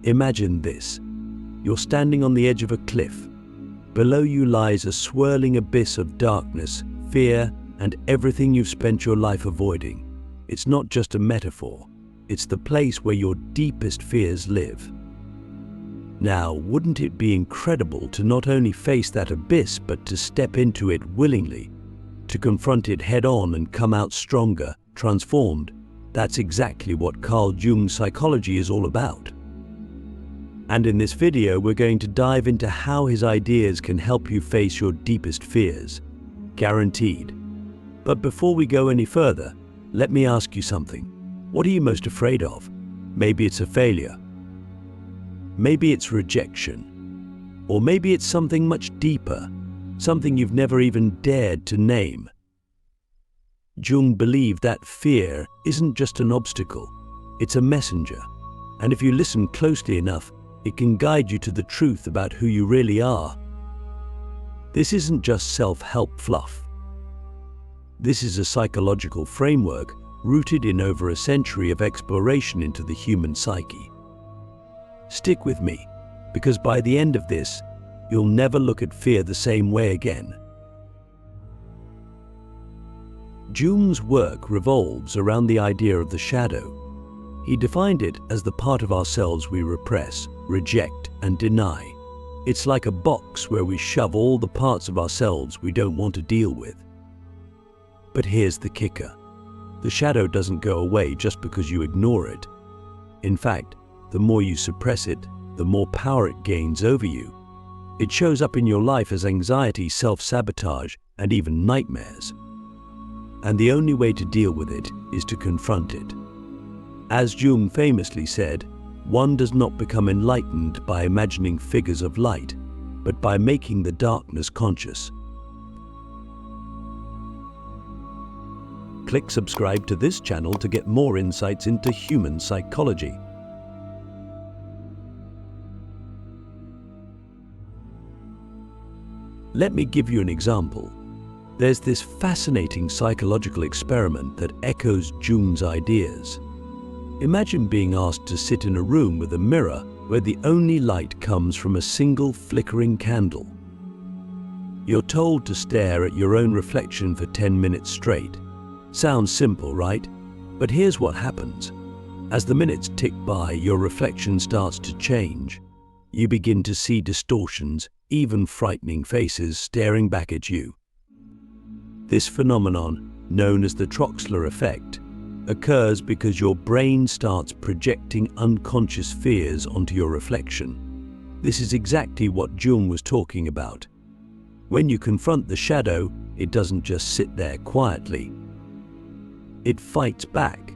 Imagine this. You're standing on the edge of a cliff. Below you lies a swirling abyss of darkness, fear, and everything you've spent your life avoiding. It's not just a metaphor. It's the place where your deepest fears live. Now, wouldn't it be incredible to not only face that abyss, but to step into it willingly, to confront it head-on and come out stronger, transformed? That's exactly what Carl Jung's psychology is all about. And in this video, we're going to dive into how his ideas can help you face your deepest fears. Guaranteed. But before we go any further, let me ask you something. What are you most afraid of? Maybe it's a failure. Maybe it's rejection. Or maybe it's something much deeper, something you've never even dared to name. Jung believed that fear isn't just an obstacle, it's a messenger. And if you listen closely enough, it can guide you to the truth about who you really are. This isn't just self-help fluff. This is a psychological framework rooted in over a century of exploration into the human psyche. Stick with me, because by the end of this, you'll never look at fear the same way again. Jung's work revolves around the idea of the shadow. He defined it as the part of ourselves we repress, reject, and deny. It's like a box where we shove all the parts of ourselves we don't want to deal with. But here's the kicker. The shadow doesn't go away just because you ignore it. In fact, the more you suppress it, the more power it gains over you. It shows up in your life as anxiety, self-sabotage, and even nightmares. And the only way to deal with it is to confront it. As Jung famously said, one does not become enlightened by imagining figures of light, but by making the darkness conscious. Click subscribe to this channel to get more insights into human psychology. Let me give you an example. There's this fascinating psychological experiment that echoes Jung's ideas. Imagine being asked to sit in a room with a mirror where the only light comes from a single flickering candle. You're told to stare at your own reflection for 10 minutes straight. Sounds simple, right? But here's what happens. As the minutes tick by, your reflection starts to change. You begin to see distortions, even frightening faces staring back at you. This phenomenon, known as the Troxler effect, occurs because your brain starts projecting unconscious fears onto your reflection. This is exactly what Jung was talking about. When you confront the shadow, it doesn't just sit there quietly. It fights back.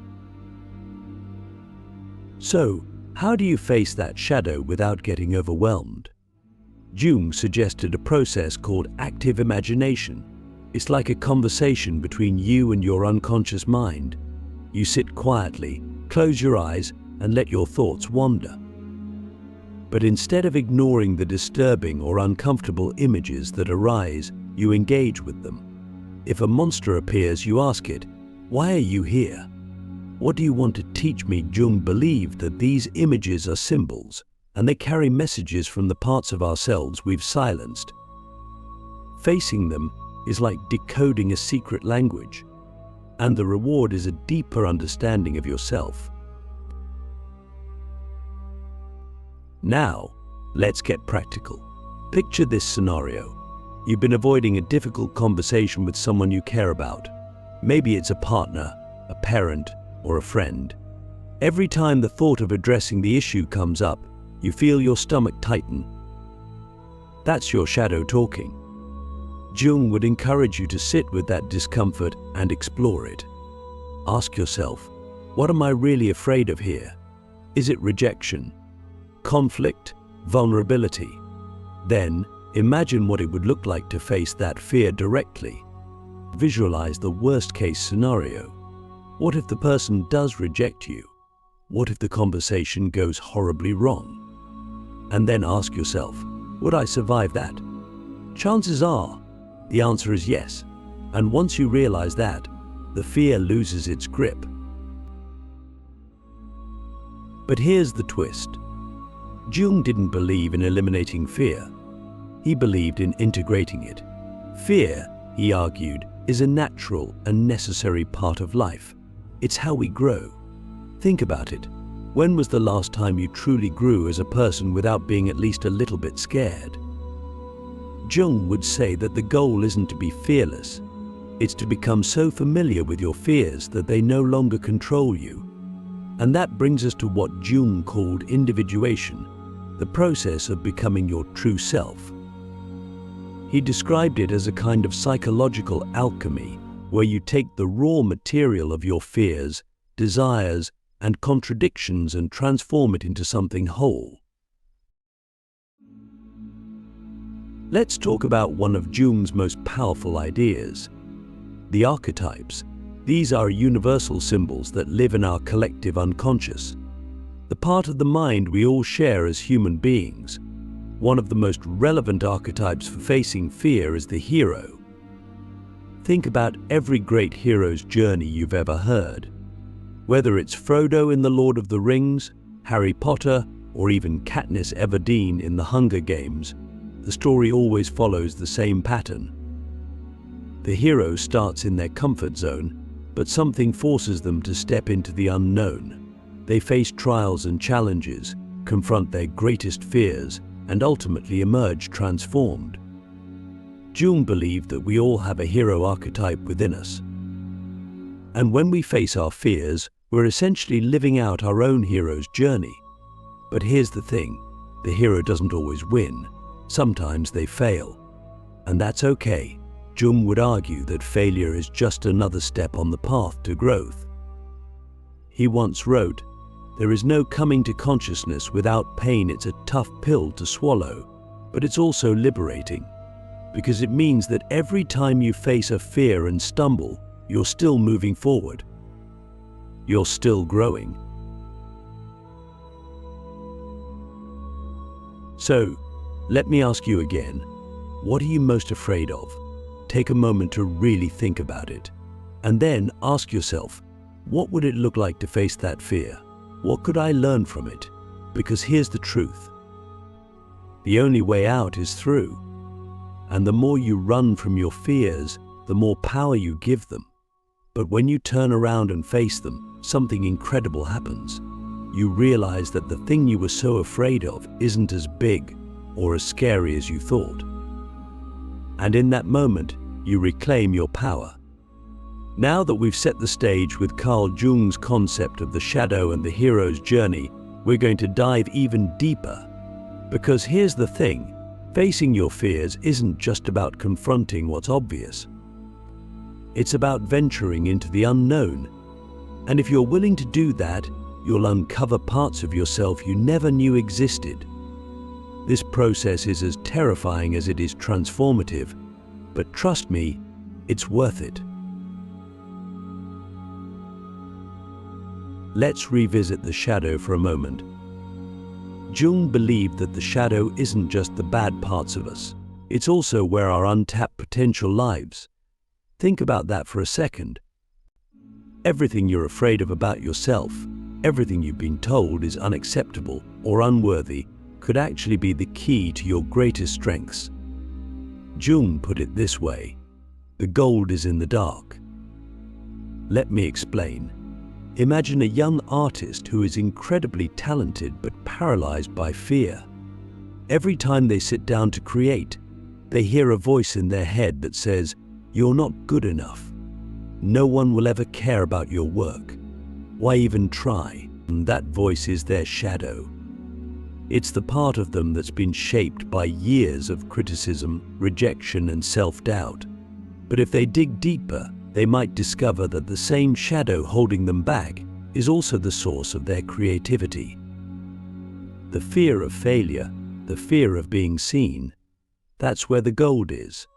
So, how do you face that shadow without getting overwhelmed? Jung suggested a process called active imagination. It's like a conversation between you and your unconscious mind. You sit quietly, close your eyes, and let your thoughts wander. But instead of ignoring the disturbing or uncomfortable images that arise, you engage with them. If a monster appears, you ask it, "Why are you here? What do you want to teach me?" Jung believed that these images are symbols, and they carry messages from the parts of ourselves we've silenced. Facing them is like decoding a secret language, and the reward is a deeper understanding of yourself. Now, let's get practical. Picture this scenario. You've been avoiding a difficult conversation with someone you care about. Maybe it's a partner, a parent, or a friend. Every time the thought of addressing the issue comes up, you feel your stomach tighten. That's your shadow talking. Jung would encourage you to sit with that discomfort and explore it. Ask yourself, what am I really afraid of here? Is it rejection, conflict, vulnerability? Then, imagine what it would look like to face that fear directly. Visualize the worst-case scenario. What if the person does reject you? What if the conversation goes horribly wrong? And then ask yourself, would I survive that? Chances are, the answer is yes. And once you realize that, the fear loses its grip. But here's the twist. Jung didn't believe in eliminating fear. He believed in integrating it. Fear, he argued, is a natural and necessary part of life. It's how we grow. Think about it. When was the last time you truly grew as a person without being at least a little bit scared? Jung would say that the goal isn't to be fearless. It's to become so familiar with your fears that they no longer control you. And that brings us to what Jung called individuation, the process of becoming your true self. He described it as a kind of psychological alchemy, where you take the raw material of your fears, desires, and contradictions and transform it into something whole. Let's talk about one of Jung's most powerful ideas, the archetypes. These are universal symbols that live in our collective unconscious, the part of the mind we all share as human beings. One of the most relevant archetypes for facing fear is the hero. Think about every great hero's journey you've ever heard. Whether it's Frodo in The Lord of the Rings, Harry Potter, or even Katniss Everdeen in The Hunger Games, the story always follows the same pattern. The hero starts in their comfort zone, but something forces them to step into the unknown. They face trials and challenges, confront their greatest fears, and ultimately emerge transformed. Jung believed that we all have a hero archetype within us. And when we face our fears, we're essentially living out our own hero's journey. But here's the thing, the hero doesn't always win. Sometimes they fail. And that's okay. Jung would argue that failure is just another step on the path to growth. He once wrote, "There is no coming to consciousness without pain. It's a tough pill to swallow, but it's also liberating, because it means that every time you face a fear and stumble, you're still moving forward. You're still growing." So, let me ask you again, what are you most afraid of? Take a moment to really think about it. And then ask yourself, what would it look like to face that fear? What could I learn from it? Because here's the truth. The only way out is through. And the more you run from your fears, the more power you give them. But when you turn around and face them, something incredible happens. You realize that the thing you were so afraid of isn't as big or as scary as you thought. And in that moment, you reclaim your power. Now that we've set the stage with Carl Jung's concept of the shadow and the hero's journey, we're going to dive even deeper. Because here's the thing, facing your fears isn't just about confronting what's obvious. It's about venturing into the unknown. And if you're willing to do that, you'll uncover parts of yourself you never knew existed. This process is as terrifying as it is transformative, but trust me, it's worth it. Let's revisit the shadow for a moment. Jung believed that the shadow isn't just the bad parts of us, it's also where our untapped potential lives. Think about that for a second. Everything you're afraid of about yourself, everything you've been told is unacceptable or unworthy, could actually be the key to your greatest strengths. Jung put it this way, the gold is in the dark. Let me explain. Imagine a young artist who is incredibly talented but paralyzed by fear. Every time they sit down to create, they hear a voice in their head that says, "You're not good enough. No one will ever care about your work. Why even try?" And that voice is their shadow. It's the part of them that's been shaped by years of criticism, rejection, and self-doubt. But if they dig deeper, they might discover that the same shadow holding them back is also the source of their creativity. The fear of failure, the fear of being seen, that's where the gold is.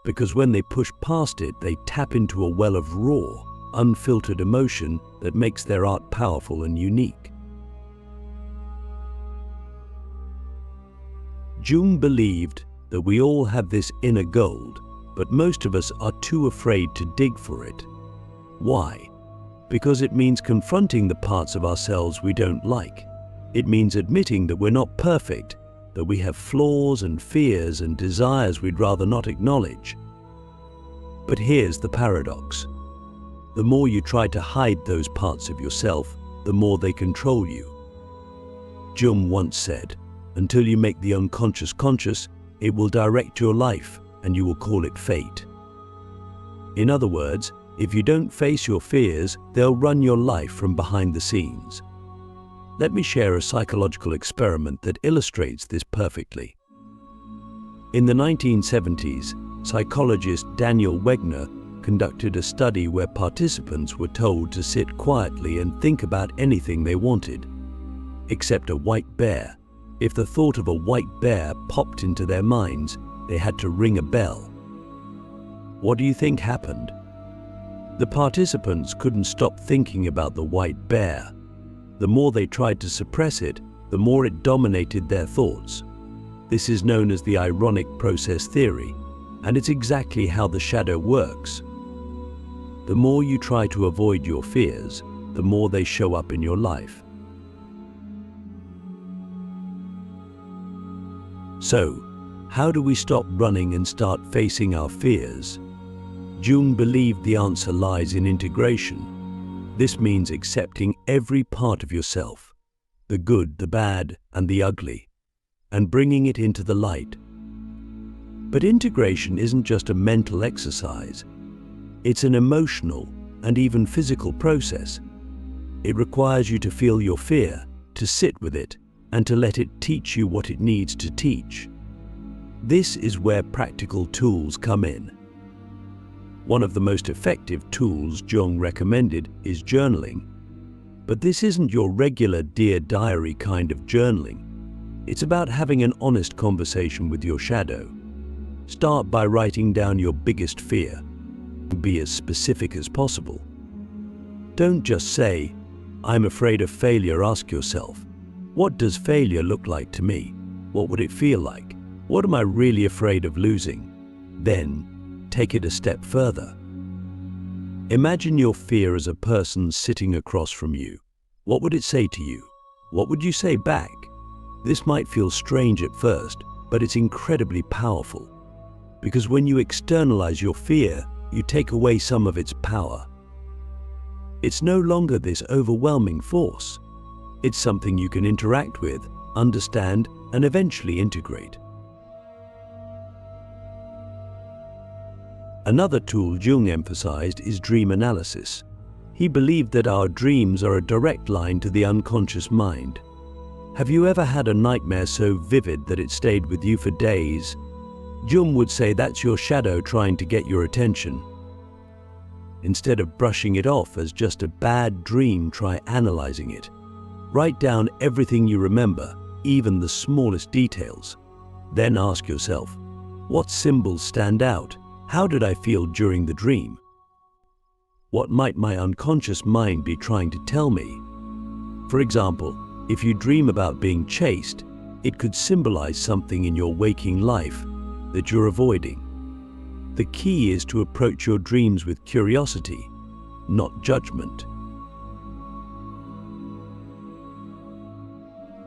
Because when they push past it, they tap into a well of raw, unfiltered emotion that makes their art powerful and unique. Jung believed that we all have this inner gold, but most of us are too afraid to dig for it. Why? Because it means confronting the parts of ourselves we don't like. It means admitting that we're not perfect, that we have flaws and fears and desires we'd rather not acknowledge. But here's the paradox. The more you try to hide those parts of yourself, the more they control you. Jung once said, "Until you make the unconscious conscious, it will direct your life and you will call it fate." In other words, if you don't face your fears, they'll run your life from behind the scenes. Let me share a psychological experiment that illustrates this perfectly. In the 1970s, psychologist Daniel Wegner conducted a study where participants were told to sit quietly and think about anything they wanted, except a white bear. If the thought of a white bear popped into their minds, they had to ring a bell. What do you think happened? The participants couldn't stop thinking about the white bear. The more they tried to suppress it, the more it dominated their thoughts. This is known as the ironic process theory, and it's exactly how the shadow works. The more you try to avoid your fears, the more they show up in your life. So, how do we stop running and start facing our fears? Jung believed the answer lies in integration. This means accepting every part of yourself, the good, the bad, and the ugly, and bringing it into the light. But integration isn't just a mental exercise. It's an emotional and even physical process. It requires you to feel your fear, to sit with it, and to let it teach you what it needs to teach. This is where practical tools come in. One of the most effective tools Jung recommended is journaling. But this isn't your regular Dear Diary kind of journaling. It's about having an honest conversation with your shadow. Start by writing down your biggest fear. Be as specific as possible. Don't just say, "I'm afraid of failure." Ask yourself, what does failure look like to me? What would it feel like? What am I really afraid of losing? Then, take it a step further. Imagine your fear as a person sitting across from you. What would it say to you? What would you say back? This might feel strange at first, but it's incredibly powerful. Because when you externalize your fear, you take away some of its power. It's no longer this overwhelming force. It's something you can interact with, understand, and eventually integrate. Another tool Jung emphasized is dream analysis. He believed that our dreams are a direct line to the unconscious mind. Have you ever had a nightmare so vivid that it stayed with you for days? Jung would say that's your shadow trying to get your attention. Instead of brushing it off as just a bad dream, try analyzing it. Write down everything you remember, even the smallest details. Then ask yourself, what symbols stand out? How did I feel during the dream? What might my unconscious mind be trying to tell me? For example, if you dream about being chased, it could symbolize something in your waking life that you're avoiding. The key is to approach your dreams with curiosity, not judgment.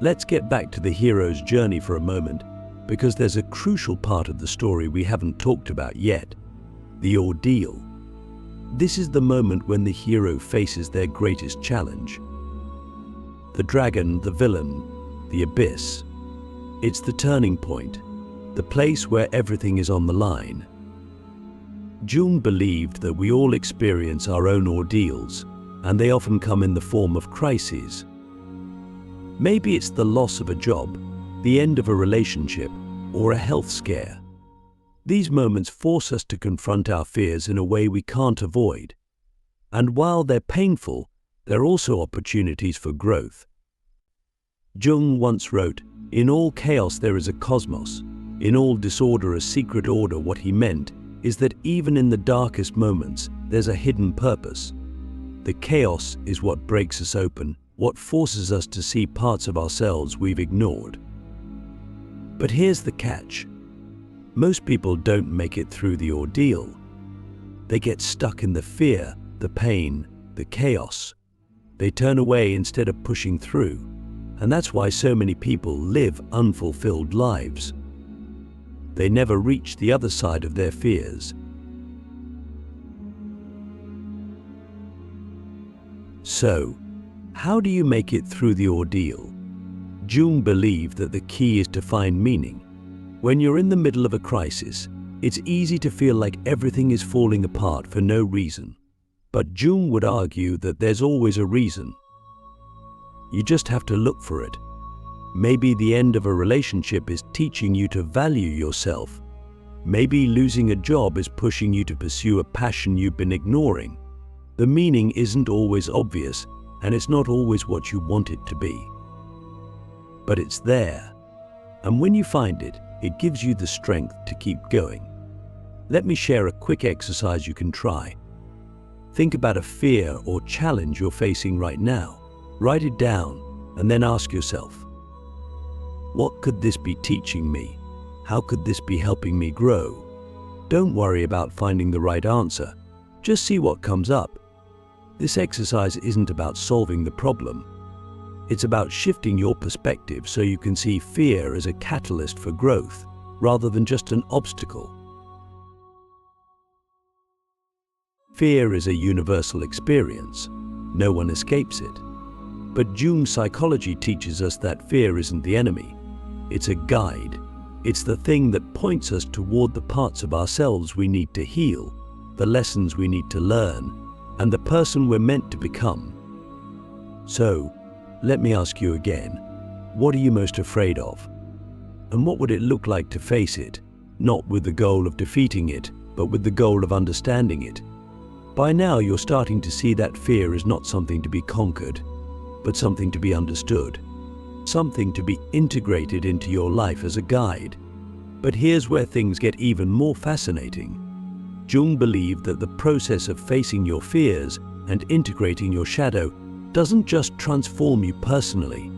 Let's get back to the hero's journey for a moment, because there's a crucial part of the story we haven't talked about yet: the ordeal. This is the moment when the hero faces their greatest challenge. The dragon, the villain, the abyss. It's the turning point, the place where everything is on the line. Jung believed that we all experience our own ordeals, and they often come in the form of crises. Maybe it's the loss of a job, the end of a relationship, or a health scare. These moments force us to confront our fears in a way we can't avoid. And while they're painful, they're also opportunities for growth. Jung once wrote, "In all chaos there is a cosmos, in all disorder a secret order." What he meant is that even in the darkest moments, there's a hidden purpose. The chaos is what breaks us open, what forces us to see parts of ourselves we've ignored. But here's the catch. Most people don't make it through the ordeal. They get stuck in the fear, the pain, the chaos. They turn away instead of pushing through. And that's why so many people live unfulfilled lives. They never reach the other side of their fears. So, how do you make it through the ordeal? Jung believed that the key is to find meaning. When you're in the middle of a crisis, it's easy to feel like everything is falling apart for no reason. But Jung would argue that there's always a reason. You just have to look for it. Maybe the end of a relationship is teaching you to value yourself. Maybe losing a job is pushing you to pursue a passion you've been ignoring. The meaning isn't always obvious, and it's not always what you want it to be. But it's there. And when you find it, it gives you the strength to keep going. Let me share a quick exercise you can try. Think about a fear or challenge you're facing right now. Write it down and then ask yourself, what could this be teaching me? How could this be helping me grow? Don't worry about finding the right answer. Just see what comes up. This exercise isn't about solving the problem. It's about shifting your perspective so you can see fear as a catalyst for growth, rather than just an obstacle. Fear is a universal experience. No one escapes it. But Jung's psychology teaches us that fear isn't the enemy. It's a guide. It's the thing that points us toward the parts of ourselves we need to heal, the lessons we need to learn, and the person we're meant to become. So, let me ask you again, what are you most afraid of? And what would it look like to face it, not with the goal of defeating it, but with the goal of understanding it? By now you're starting to see that fear is not something to be conquered, but something to be understood, something to be integrated into your life as a guide. But here's where things get even more fascinating. Jung believed that the process of facing your fears and integrating your shadow doesn't just transform you personally.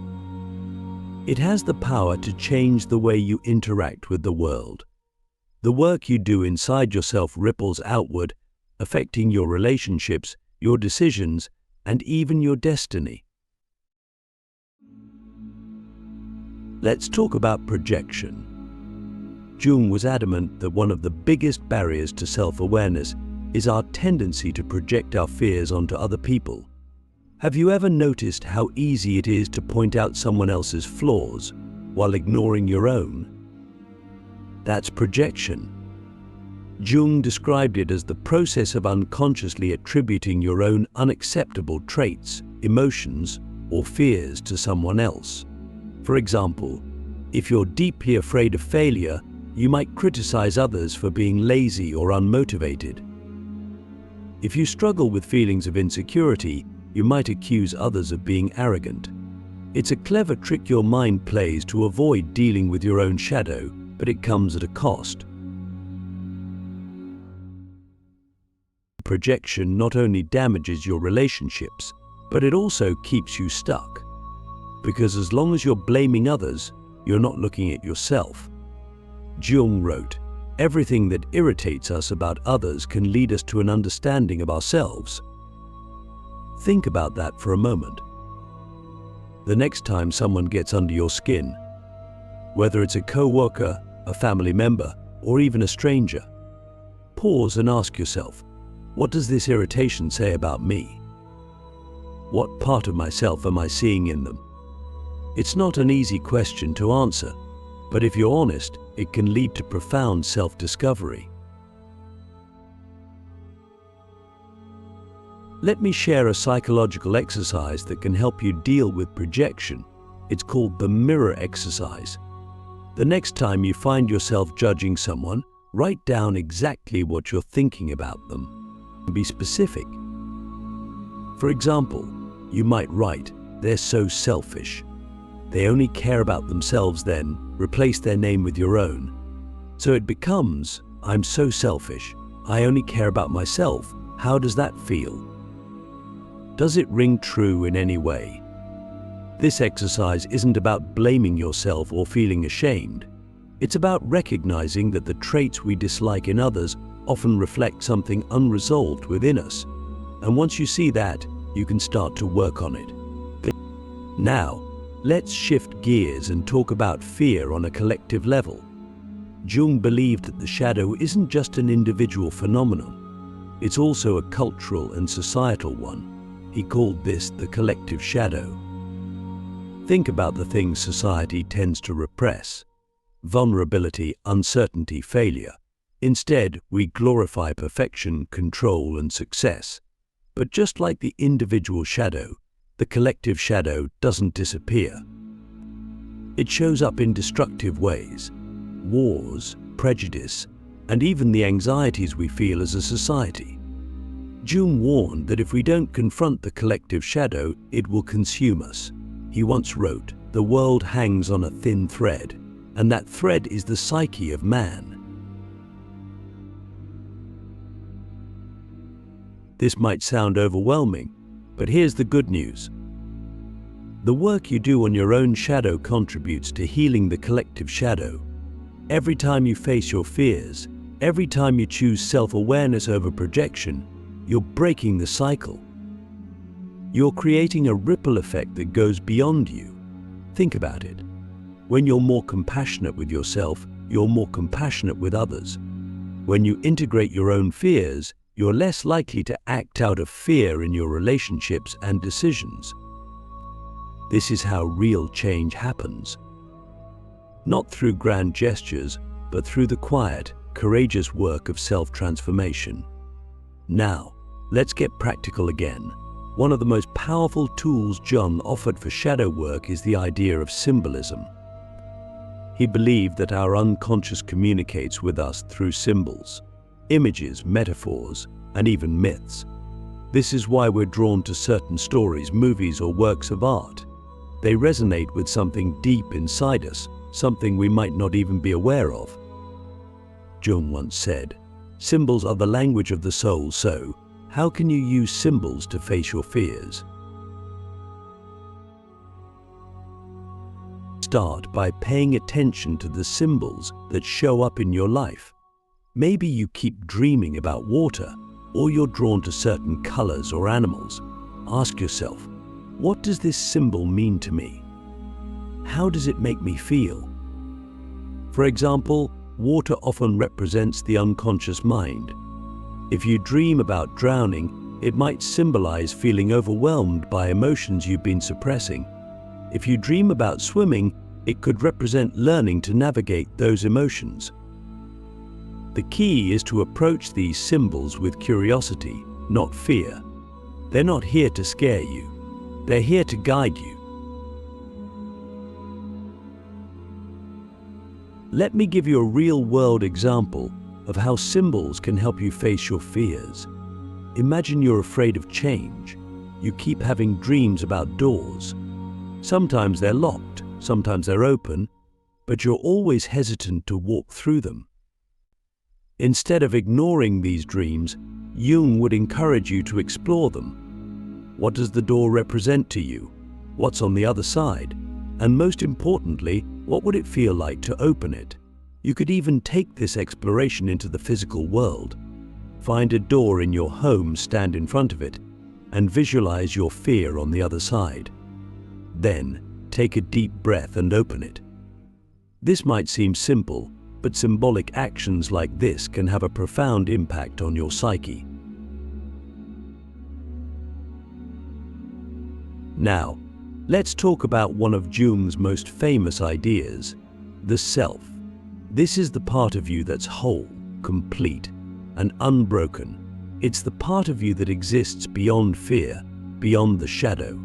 It has the power to change the way you interact with the world. The work you do inside yourself ripples outward, affecting your relationships, your decisions, and even your destiny. Let's talk about projection. Jung was adamant that one of the biggest barriers to self-awareness is our tendency to project our fears onto other people. Have you ever noticed how easy it is to point out someone else's flaws while ignoring your own? That's projection. Jung described it as the process of unconsciously attributing your own unacceptable traits, emotions, or fears to someone else. For example, if you're deeply afraid of failure, you might criticize others for being lazy or unmotivated. If you struggle with feelings of insecurity, you might accuse others of being arrogant. It's a clever trick your mind plays to avoid dealing with your own shadow, but it comes at a cost. Projection not only damages your relationships, but it also keeps you stuck. Because as long as you're blaming others, you're not looking at yourself. Jung wrote, "Everything that irritates us about others can lead us to an understanding of ourselves." Think about that for a moment. The next time someone gets under your skin, whether it's a co-worker, a family member, or even a stranger, pause and ask yourself, what does this irritation say about me? What part of myself am I seeing in them? It's not an easy question to answer, but if you're honest, it can lead to profound self-discovery. Let me share a psychological exercise that can help you deal with projection. It's called the mirror exercise. The next time you find yourself judging someone, write down exactly what you're thinking about them. Be specific. For example, you might write, "They're so selfish. They only care about themselves." Then replace their name with your own. So it becomes, "I'm so selfish. I only care about myself. How does that feel?" Does it ring true in any way? This exercise isn't about blaming yourself or feeling ashamed. It's about recognizing that the traits we dislike in others often reflect something unresolved within us. And once you see that, you can start to work on it. Now, Let's shift gears and talk about fear on a collective level. Jung believed that the shadow isn't just an individual phenomenon, it's also a cultural and societal one. He called this the collective shadow. Think about the things society tends to repress: vulnerability, uncertainty, failure. Instead, we glorify perfection, control, and success. But just like the individual shadow, the collective shadow doesn't disappear. It shows up in destructive ways: wars, prejudice, and even the anxieties we feel as a society. Jung warned that if we don't confront the collective shadow, it will consume us. He once wrote, "The world hangs on a thin thread, and that thread is the psyche of man." This might sound overwhelming, but here's the good news. The work you do on your own shadow contributes to healing the collective shadow. Every time you face your fears, every time you choose self-awareness over projection, you're breaking the cycle. You're creating a ripple effect that goes beyond you. Think about it. When you're more compassionate with yourself, you're more compassionate with others. When you integrate your own fears, you're less likely to act out of fear in your relationships and decisions. This is how real change happens. Not through grand gestures, but through the quiet, courageous work of self-transformation. Now, let's get practical again. One of the most powerful tools Jung offered for shadow work is the idea of symbolism. He believed that our unconscious communicates with us through symbols, images, metaphors, and even myths. This is why we're drawn to certain stories, movies, or works of art. They resonate with something deep inside us, something we might not even be aware of. Jung once said, "Symbols are the language of the soul, so how can you use symbols to face your fears?" Start by paying attention to the symbols that show up in your life. Maybe you keep dreaming about water, or you're drawn to certain colors or animals. Ask yourself, what does this symbol mean to me? How does it make me feel? For example, water often represents the unconscious mind. If you dream about drowning, it might symbolize feeling overwhelmed by emotions you've been suppressing. If you dream about swimming, it could represent learning to navigate those emotions. The key is to approach these symbols with curiosity, not fear. They're not here to scare you. They're here to guide you. Let me give you a real-world example of how symbols can help you face your fears. Imagine you're afraid of change. You keep having dreams about doors. Sometimes they're locked, sometimes they're open, but you're always hesitant to walk through them. Instead of ignoring these dreams, Jung would encourage you to explore them. What does the door represent to you? What's on the other side? And most importantly, what would it feel like to open it? You could even take this exploration into the physical world. Find a door in your home, stand in front of it, and visualize your fear on the other side. Then, take a deep breath and open it. This might seem simple, but symbolic actions like this can have a profound impact on your psyche. Now, let's talk about one of Jung's most famous ideas, the self. This is the part of you that's whole, complete, and unbroken. It's the part of you that exists beyond fear, beyond the shadow.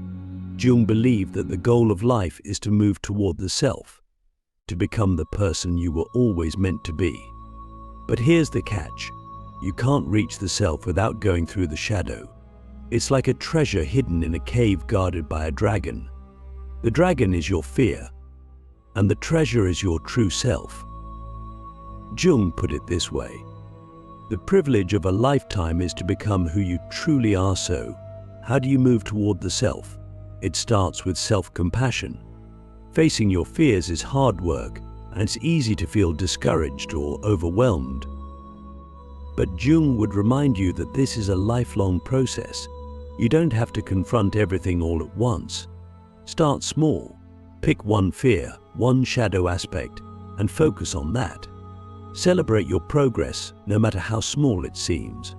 Jung believed that the goal of life is to move toward the self, to become the person you were always meant to be. But here's the catch. You can't reach the self without going through the shadow. It's like a treasure hidden in a cave guarded by a dragon. The dragon is your fear, and the treasure is your true self. Jung put it this way: the privilege of a lifetime is to become who you truly are. So, how do you move toward the self? It starts with self-compassion. Facing your fears is hard work, and it's easy to feel discouraged or overwhelmed. But Jung would remind you that this is a lifelong process. You don't have to confront everything all at once. Start small. Pick one fear, one shadow aspect, and focus on that. Celebrate your progress, no matter how small it seems.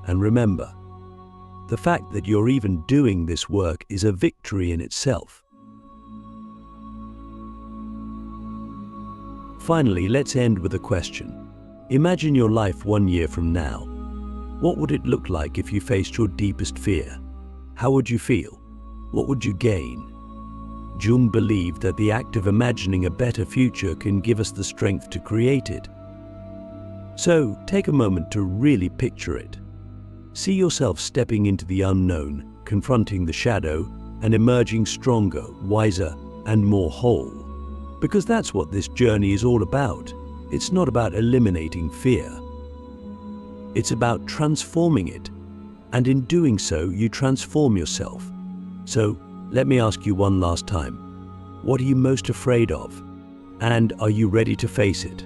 And remember, the fact that you're even doing this work is a victory in itself. Finally, let's end with a question. Imagine your life 1 year from now. What would it look like if you faced your deepest fear? How would you feel? What would you gain? Jung believed that the act of imagining a better future can give us the strength to create it. So, take a moment to really picture it. See yourself stepping into the unknown, confronting the shadow, and emerging stronger, wiser, and more whole. Because that's what this journey is all about. It's not about eliminating fear. It's about transforming it. And in doing so, you transform yourself. So, let me ask you one last time. What are you most afraid of? And are you ready to face it?